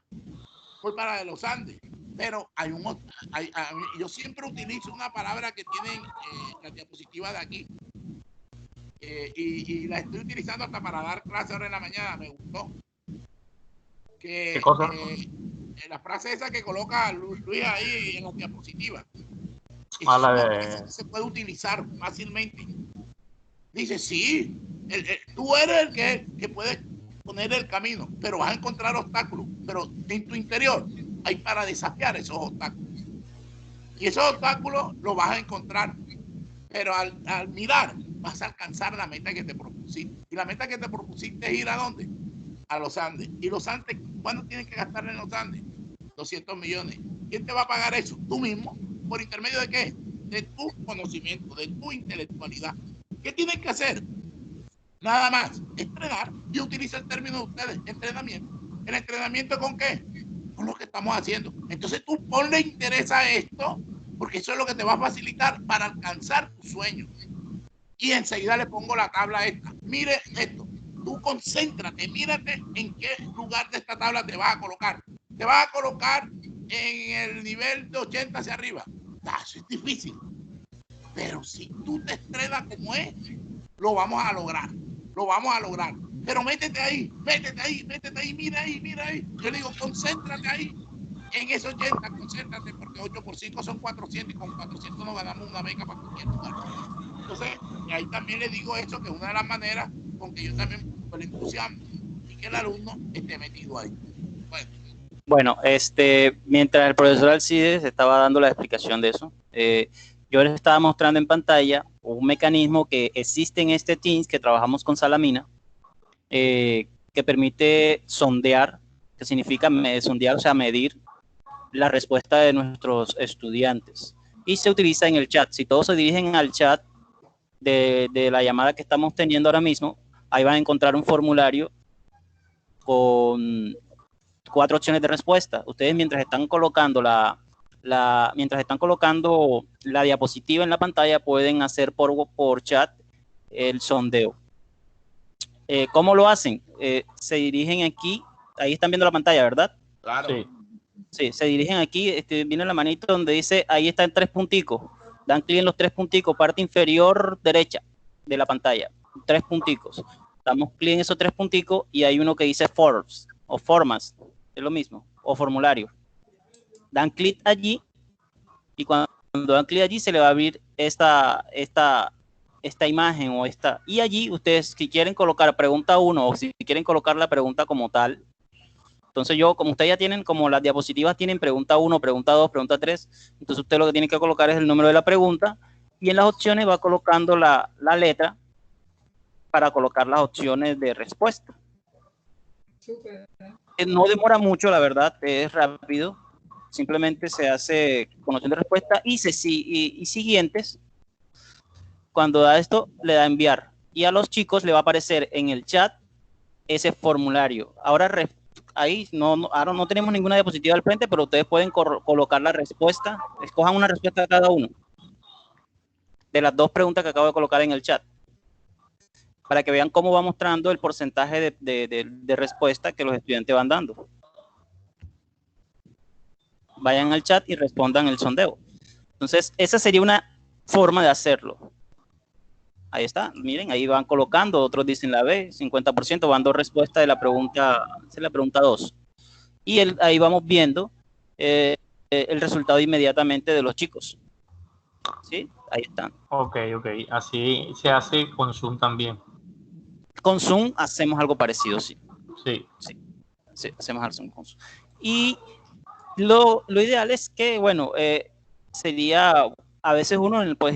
S1: Voy para de los Andes. Pero yo siempre utilizo una palabra que tienen la diapositiva de aquí. Y la estoy utilizando hasta para dar clase ahora en la mañana. Me gustó. ¿Qué cosa? La frase esa que coloca Luis ahí en la diapositiva. Se puede utilizar fácilmente. Dice, sí, tú eres el que puedes poner el camino, pero vas a encontrar obstáculos. Pero en tu interior hay para desafiar esos obstáculos. Y esos obstáculos los vas a encontrar. Pero al mirar, vas a alcanzar la meta que te propusiste. Y la meta que te propusiste es ir ¿a dónde? A los Andes. ¿Y los Andes cuándo tienes que gastar en los Andes? 200 millones. ¿Quién te va a pagar eso? Tú mismo. ¿Por intermedio de qué? De tu conocimiento, de tu intelectualidad. ¿Qué tienes que hacer? Nada más, entrenar. Yo utilizo el término de ustedes, entrenamiento. ¿El entrenamiento con qué? Con lo que estamos haciendo. Entonces tú ponle interés a esto, porque eso es lo que te va a facilitar para alcanzar tus sueños. Y enseguida le pongo la tabla esta. Mire esto. Tú concéntrate, mírate en qué lugar de esta tabla te vas a colocar. Te vas a colocar en el nivel de 80 hacia arriba. Eso es difícil. Pero si tú te estrenas como es, lo vamos a lograr. Lo vamos a lograr. Pero métete ahí, mira ahí. Yo le digo, concéntrate ahí en ese 80 concéntrate, porque 8 por 5 son 400 y con 400 nos ganamos una beca para cualquier lugar. Entonces, ahí también le digo eso, que es una de las maneras con que yo también me entusiasmo y que el alumno esté metido ahí.
S5: Bueno, mientras el profesor Alcides estaba dando la explicación de eso, yo les estaba mostrando en pantalla un mecanismo que existe en este Teams, que trabajamos con Salamina, que permite sondear, que significa sondear, o sea, medir la respuesta de nuestros estudiantes. Y se utiliza en el chat. Si todos se dirigen al chat de la llamada que estamos teniendo ahora mismo, ahí van a encontrar un formulario con 4 opciones de respuesta. Ustedes mientras están colocando mientras están colocando la diapositiva en la pantalla, pueden hacer por chat el sondeo. ¿Cómo lo hacen? Se dirigen aquí, ahí están viendo la pantalla, ¿verdad?
S1: Claro.
S2: Sí.
S5: Sí, se dirigen aquí, viene la manito donde dice, ahí están 3 punticos. Dan clic en los 3 punticos, parte inferior derecha de la pantalla. 3 punticos. Damos clic en esos 3 punticos y hay uno que dice forms o formas, es lo mismo, o formulario. Dan clic allí y cuando dan clic allí se le va a abrir esta imagen o esta. Y allí ustedes, si quieren colocar pregunta 1 o si quieren colocar la pregunta como tal, entonces como ustedes ya tienen, como las diapositivas tienen pregunta 1, pregunta 2, pregunta 3, entonces usted lo que tiene que colocar es el número de la pregunta y en las opciones va colocando la letra para colocar las opciones de respuesta. No demora mucho, la verdad, es rápido. Simplemente se hace con opción de respuesta y siguientes. Cuando da esto, le da enviar. Y a los chicos le va a aparecer en el chat ese formulario. Ahora ahí ahora no tenemos ninguna diapositiva al frente, pero ustedes pueden colocar la respuesta. Escojan una respuesta de cada uno de las 2 preguntas que acabo de colocar en el chat, para que vean cómo va mostrando el porcentaje de respuesta que los estudiantes van dando. Vayan al chat y respondan el sondeo. Entonces, esa sería una forma de hacerlo. Ahí está, miren, ahí van colocando, otros dicen la B, 50%, van 2 respuestas de la pregunta 2. Y ahí vamos viendo el resultado inmediatamente de los chicos. ¿Sí? Ahí están.
S2: Ok. Así se hace con Zoom también.
S5: Con Zoom hacemos algo parecido, sí.
S2: Sí.
S5: Sí, hacemos algo con Zoom. Y lo ideal es que, bueno, sería, a veces uno, pues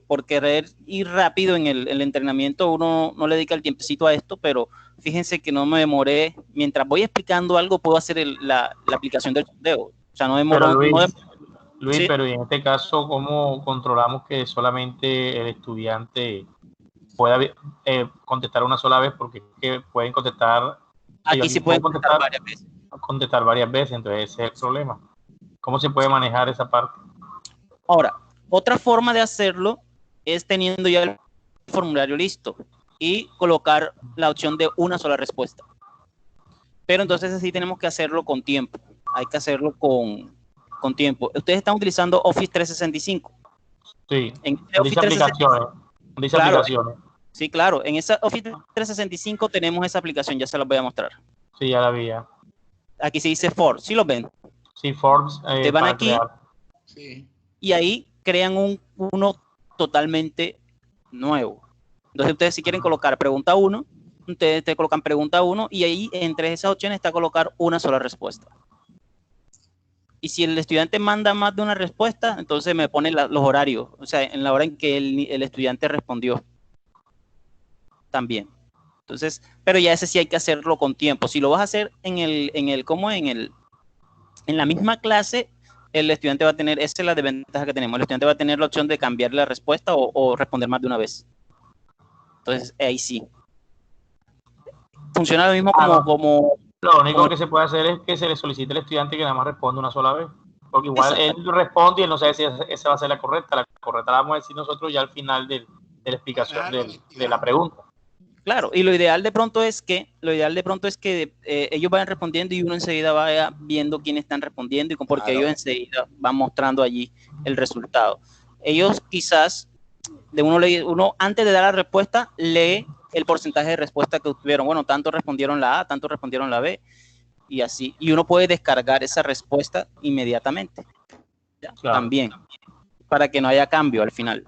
S5: por querer ir rápido en el entrenamiento, uno no le dedica el tiempecito a esto, pero fíjense que no me demoré, mientras voy explicando algo, puedo hacer la aplicación del sondeo. O sea, no demoró.
S2: Pero Luis,
S5: ¿Sí?
S2: pero en este caso, ¿cómo controlamos que solamente el estudiante pueda contestar una sola vez? Porque es que pueden contestar.
S5: Aquí sí pueden contestar varias veces.
S2: Contestar varias veces, entonces ese es el problema. ¿Cómo se puede manejar esa parte?
S5: Ahora, otra forma de hacerlo es teniendo ya el formulario listo y colocar la opción de una sola respuesta. Pero entonces sí tenemos que hacerlo con tiempo. Hay que hacerlo con tiempo. Ustedes están utilizando Office 365.
S2: Sí.
S5: En
S2: Dice aplicaciones. Dice
S5: claro,
S2: aplicaciones.
S5: Sí, claro. En esa Office 365 tenemos esa aplicación. Ya se las voy a mostrar.
S2: Sí, ya la vi.
S5: Aquí se dice Forms. ¿Sí lo ven?
S2: Sí, Forbes.
S5: Ustedes van aquí
S1: sí.
S5: Y ahí crean uno totalmente nuevo. Entonces ustedes si quieren colocar pregunta 1, ustedes te colocan pregunta 1 y ahí entre esas opciones está colocar una sola respuesta. Y si el estudiante manda más de una respuesta, entonces me pone los horarios, o sea, en la hora en que el estudiante respondió también. Entonces, pero ya ese sí hay que hacerlo con tiempo. Si lo vas a hacer en la misma clase, el estudiante va a tener, esa es la desventaja que tenemos, el estudiante va a tener la opción de cambiar la respuesta o responder más de una vez. Entonces, ahí sí. Funciona lo mismo como
S2: lo único que se puede hacer es que se le solicite al estudiante que nada más responda una sola vez. Porque igual él responde y él no sabe si esa va a ser la correcta. La correcta la vamos a decir nosotros ya al final de la explicación de la pregunta.
S5: Claro, y lo ideal de pronto es que ellos vayan respondiendo y uno enseguida vaya viendo quiénes están respondiendo y porque ellos enseguida van mostrando allí el resultado. Ellos quizás, uno antes de dar la respuesta, lee el porcentaje de respuesta que obtuvieron. Bueno, tanto respondieron la A, tanto respondieron la B. y así, y uno puede descargar esa respuesta inmediatamente. ¿Ya?
S2: Claro.
S5: También, para que no haya cambio al final.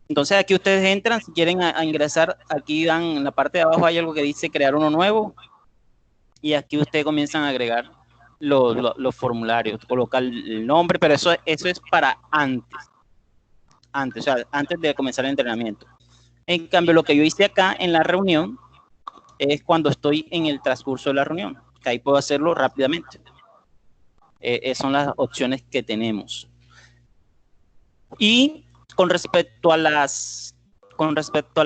S5: Entonces aquí ustedes entran, si quieren a ingresar, aquí dan en la parte de abajo hay algo que dice crear uno nuevo, y aquí ustedes comienzan a agregar los formularios, colocar el nombre, pero eso es para antes, o sea, antes de comenzar el entrenamiento. En cambio, lo que yo hice acá en la reunión es cuando estoy en el transcurso de la reunión, que ahí puedo hacerlo rápidamente. Son las opciones que tenemos. Y con respecto a la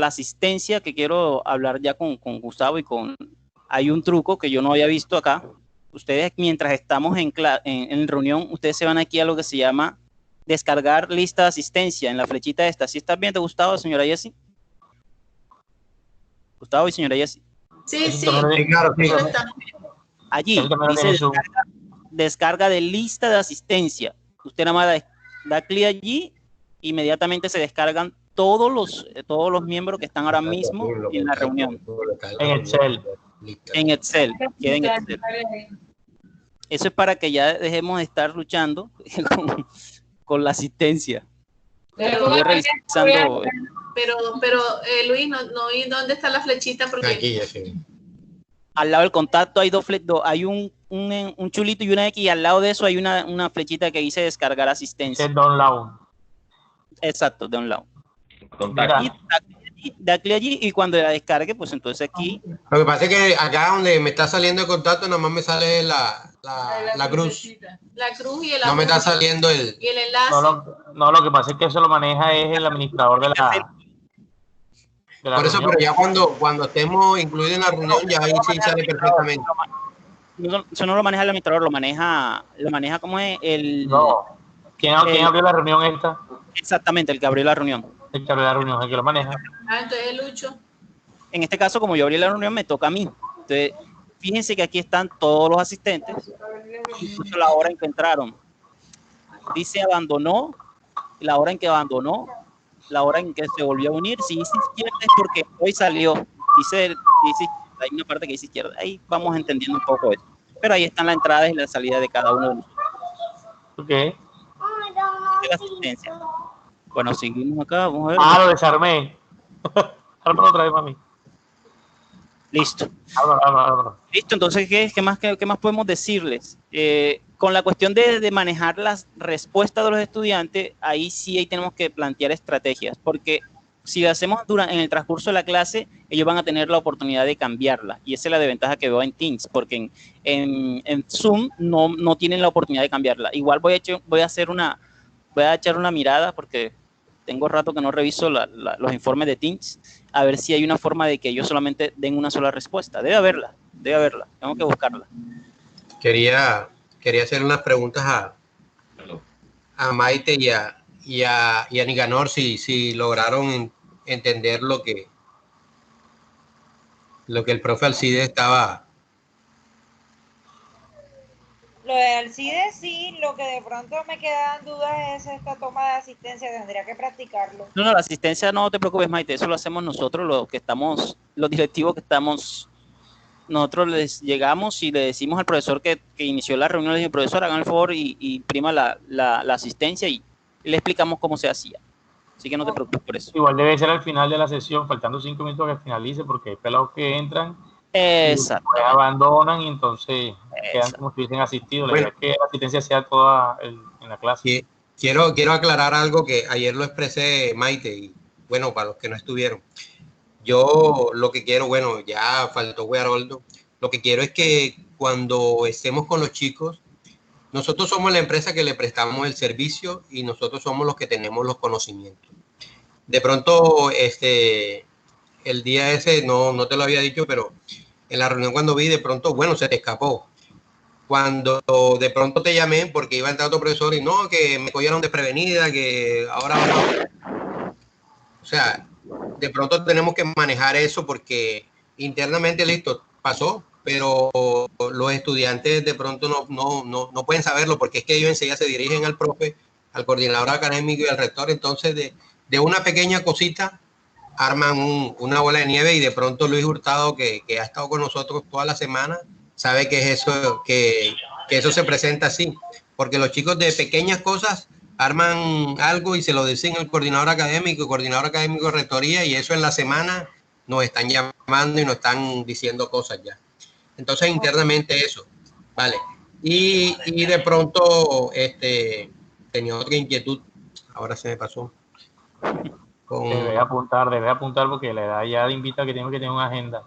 S5: asistencia, que quiero hablar ya con Gustavo hay un truco que yo no había visto acá. Ustedes, mientras estamos en reunión, ustedes se van aquí a lo que se llama descargar lista de asistencia en la flechita esta. ¿Sí estás viendo, Gustavo, señora Jessie? Gustavo y señora Jessie.
S4: Sí, sí.
S3: Sí, claro, sí.
S4: Eso está.
S5: Allí dice descarga de lista de asistencia. Usted nada más da clic allí, inmediatamente se descargan todos los miembros que están ahora mismo en la reunión.
S2: En Excel.
S5: En Excel, queda en Excel. Eso es para que ya dejemos de estar luchando con la asistencia. Estoy revisando.
S4: Pero Luis, no vi dónde está la flechita porque
S3: Aquí, ya sí.
S5: Al lado del contacto hay hay un chulito y una X, y al lado de eso hay una flechita que dice descargar asistencia.
S2: Es download.
S5: Exacto, download.
S2: Mira,
S5: Y da clic allí, y cuando la descargue, pues entonces aquí.
S3: Lo que pasa es que acá donde me está saliendo el contacto, nada más me sale la cruz.
S4: la cruz y el
S3: No me está
S4: ajuste
S3: saliendo el...
S4: y el enlace.
S2: lo que pasa es que eso lo maneja es el administrador de la
S3: Por eso,
S2: reunión.
S3: pero ya cuando estemos incluidos en la reunión, ya ahí sí sale perfectamente.
S5: Eso no lo maneja el administrador, lo maneja como es
S2: No. ¿Quién abrió la reunión esta?
S5: exactamente el que abrió la reunión.
S2: El que abrió la reunión, el que lo maneja.
S4: Entonces Lucho.
S5: En este caso, como yo abrí la reunión, me toca a mí. Entonces, fíjense que aquí están todos los asistentes, incluso la hora en que entraron. Dice abandonó, la hora en que abandonó, la hora en que se volvió a unir. Si dice izquierda es porque hoy salió. Dice hay una parte que dice izquierda. Ahí vamos entendiendo un poco eso. Pero ahí están la entrada y la salida de cada uno de nosotros.
S2: Ok.
S5: De la asistencia. Bueno, seguimos acá. Vamos a ver.
S2: Lo desarmé. Ármalo otra vez, mami.
S5: Listo.
S2: Álvaro.
S5: Listo, entonces, ¿qué más podemos decirles? Con la cuestión de manejar las respuestas de los estudiantes, ahí tenemos que plantear estrategias, porque si lo hacemos en el transcurso de la clase, ellos van a tener la oportunidad de cambiarla, y esa es la desventaja que veo en Teams, porque en Zoom no tienen la oportunidad de cambiarla. Igual voy a echar una mirada, porque tengo rato que no reviso los informes de Teams, a ver si hay una forma de que ellos solamente den una sola respuesta. Debe haberla, tengo que buscarla.
S3: Quería hacer unas preguntas a Maite y a Nicanor si lograron entender lo que el profe Alcides estaba.
S6: Lo de Alcides sí, lo que de pronto me quedan dudas es esta toma de asistencia, tendría que practicarlo.
S5: No, la asistencia no te preocupes, Maite, eso lo hacemos nosotros, los directivos que estamos, nosotros les llegamos y le decimos al profesor que inició la reunión, le dije, profesor, hagan el favor y imprima la asistencia, y le explicamos cómo se hacía. Así que no te preocupes por eso.
S2: Igual debe ser al final de la sesión, faltando 5 minutos que finalice, porque hay pelados que entran,
S5: Exacto.
S2: y abandonan y entonces quedan como si hubiesen asistido. La idea es que la asistencia sea toda en la clase.
S3: Quiero aclarar algo que ayer lo expresé, Maite, y bueno, para los que no estuvieron. Yo lo que quiero, bueno, ya faltó Guaroldo, lo que quiero es que cuando estemos con los chicos, nosotros somos la empresa que le prestamos el servicio y nosotros somos los que tenemos los conocimientos. De pronto, el día ese, no te lo había dicho, pero en la reunión cuando vi, de pronto, bueno, se te escapó. Cuando de pronto te llamé porque iba a entrar otro profesor y no, que me cogieron desprevenida, que ahora vamos. O sea, de pronto tenemos que manejar eso porque internamente, listo, pasó, pero los estudiantes de pronto no pueden saberlo porque es que ellos enseguida se dirigen al profe, al coordinador académico y al rector. Entonces, de una pequeña cosita arman una bola de nieve y de pronto Luis Hurtado, que ha estado con nosotros toda la semana, sabe que es eso, que eso se presenta así, porque los chicos de pequeñas cosas arman algo y se lo dicen al coordinador académico de rectoría, y eso en la semana nos están llamando y nos están diciendo cosas ya. Entonces internamente eso, vale. Y de pronto tenía otra inquietud, ahora se me pasó.
S2: Debe apuntar porque la edad ya invita a que tengo que tener una agenda.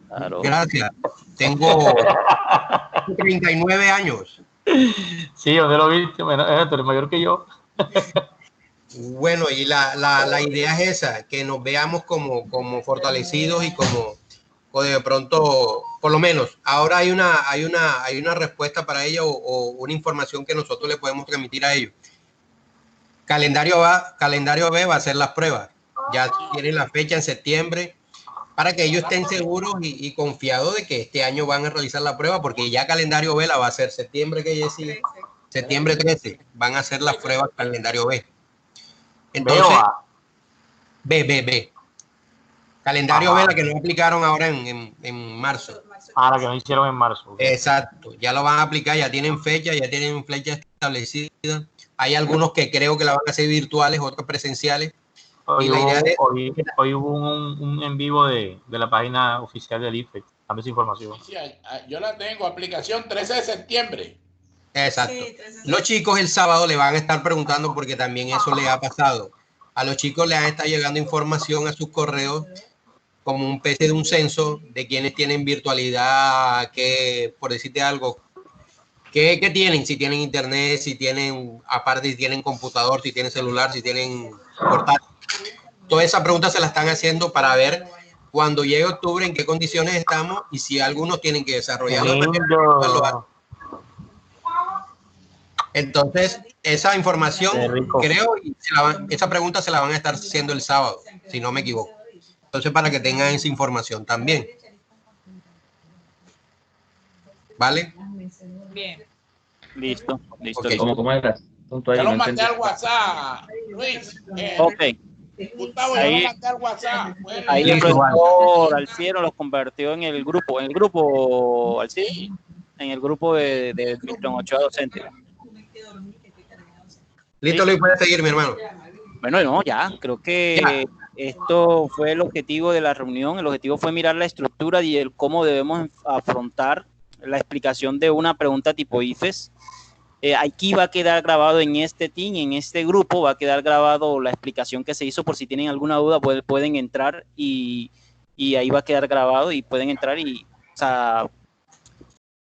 S5: Claro.
S3: Gracias. Tengo 39 años.
S2: Sí, ¿dónde lo viste? Bueno, tú eres mayor que yo.
S3: Bueno, y la idea es esa, que nos veamos como fortalecidos y o de pronto, por lo menos, ahora hay una respuesta para ello o una información que nosotros le podemos transmitir a ellos. Calendario B va a hacer las pruebas. Ya tienen la fecha en septiembre para que ellos estén seguros y confiados de que este año van a realizar la prueba, porque ya calendario B la va a hacer septiembre 13, van a hacer las pruebas calendario B. Entonces, B. Calendario B, la que no aplicaron ahora en marzo.
S2: Ah, la que no hicieron en marzo.
S3: Exacto, ya lo van a aplicar, ya tienen fecha establecida. Hay algunos que creo que la van a hacer virtuales, otros presenciales.
S2: Hoy hubo un en vivo de la página oficial del IFEX, dando esa información.
S1: Sí, yo la tengo, aplicación 13 de septiembre.
S3: Exacto. Los chicos el sábado le van a estar preguntando, porque también eso le ha pasado. A los chicos les está llegando información a sus correos como un especie de un censo de quienes tienen virtualidad, que, por decirte algo, ¿qué tienen? Si tienen internet, si tienen, aparte si tienen computador, si tienen celular, si tienen portátil. Todas esas preguntas se las están haciendo para ver cuando llegue octubre en qué condiciones estamos y si algunos tienen que desarrollarlo. Entonces, esa información, creo, esa pregunta se la van a estar haciendo el sábado, si no me equivoco. Entonces, para que tengan esa información también. ¿Vale?
S6: Bien.
S5: Listo.
S3: Okay.
S7: ¿Cómo eras?
S1: Ya lo mandé al WhatsApp, Luis.
S5: Ok.
S1: Gustavo, ya lo mandé al WhatsApp. Bueno,
S5: Ahí el profesor Alciero los convirtió en el grupo, Alciero, en el grupo de Milton Ochoa Docente.
S3: Listo, Luis, puedes seguir, mi hermano.
S5: Bueno, no, ya, creo que esto fue el objetivo de la reunión. El objetivo fue mirar la estructura y el cómo debemos afrontar la explicación de una pregunta tipo IFES. Aquí va a quedar grabado en este team, en este grupo, va a quedar grabado la explicación que se hizo. Por si tienen alguna duda, pueden entrar y ahí va a quedar grabado y pueden entrar y, o sea,